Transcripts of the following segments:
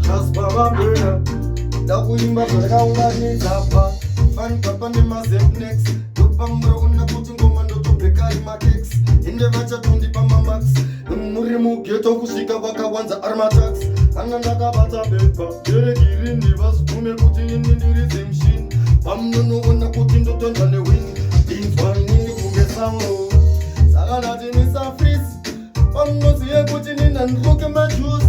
Jasper Mabhena ndakuimba zvakaunganidza pa fanipapa nemazep next ndopamura una kuti ngoma ndotobheka imakex ende vachatondipa mamax muri mugeto kusvika vakawanza ari matax kana ndakabata bepa jeregirini vazigume kuti ini ndiridze mushini pamunonoona kuti ndotonda newini inzwanini kunge sango saka ndatimisa frisi pamunoziye kuti ninandiroke majusi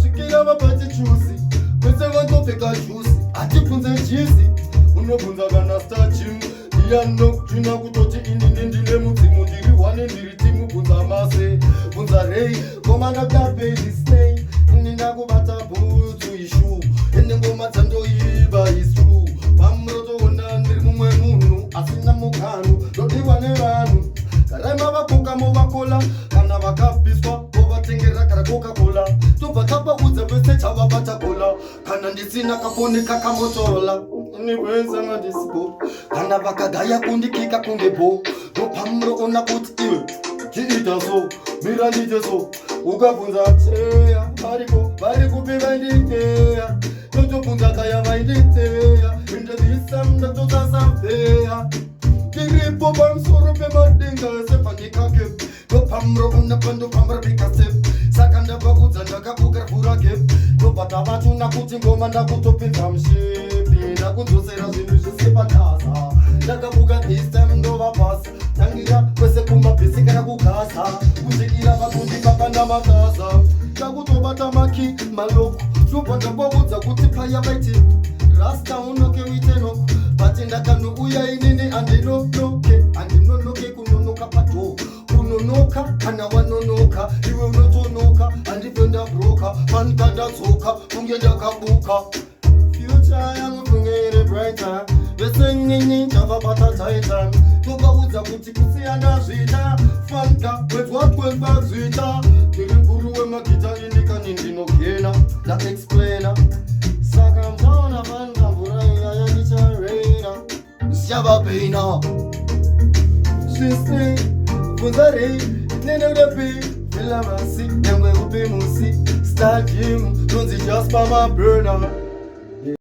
svikira vapati chusi kwese vandopfeka jusi hatibvunze jisi unobvunza kana stachim iyanokutuna kutoti inini ndine mudzimu ndiri wane ndiri timu bvunza mase bvunza rei komanda kudapedisnei ini ndakubata bhutsu ishu ende ngoma dzandoiva isu pamurotoona ndiri mumwe munhu asina muganu ndodiwa nevanhu garai mavakoka movakola kana vakapiswa vovatengera kana coca-cola tobva tapaudza vese chavabata gola kana ndisina kafoneka kamotola niwezanga ndisipo kana vakagaya kundikika kunge bo ndopamuroona kuti iwe chiita so mira ndite so ukabvunza teya variko vari kupi vainditeya totobvunza kaya vainditeya indezisa mndatotsasamveya tiripo pamusoro pemadenga sepandikake ndopamuroona pandopambarapikasep saka ndabvaudza ndakabuka vhurake ndobva tavatuna kuti ngoma ndakutopinza mushepi ndakudzosera zvinhu zvisepatasa ndakabuka this time ndova pasi tangira kwese kumabhesi kana kugasa kusvikira vakundipapanda magaza ndakutobata maki maloko ndobva ndakwaudza kuti paya vaiti rasta unoke uitenoko bati ndakanouya inini andinonoke kunonoka pato kunonoka kana wanonoka iwe unotonoka handibve ndabroka panikandadzoka kunge ndakabuka future yangu kungere brighter vese nyinyi chavabata taita tokaudza kuti kusiyana zvita fanka wedzwakwemba zvita ndiri mkuru wemagita indikani ndinogena ndaexplaina saka mtaona fanka mvura iyaya ndichareina zichavapena zvisei bvunzarei neneudepi filamasi nyangwe upe musi stadium nonzi Jasper Mabhena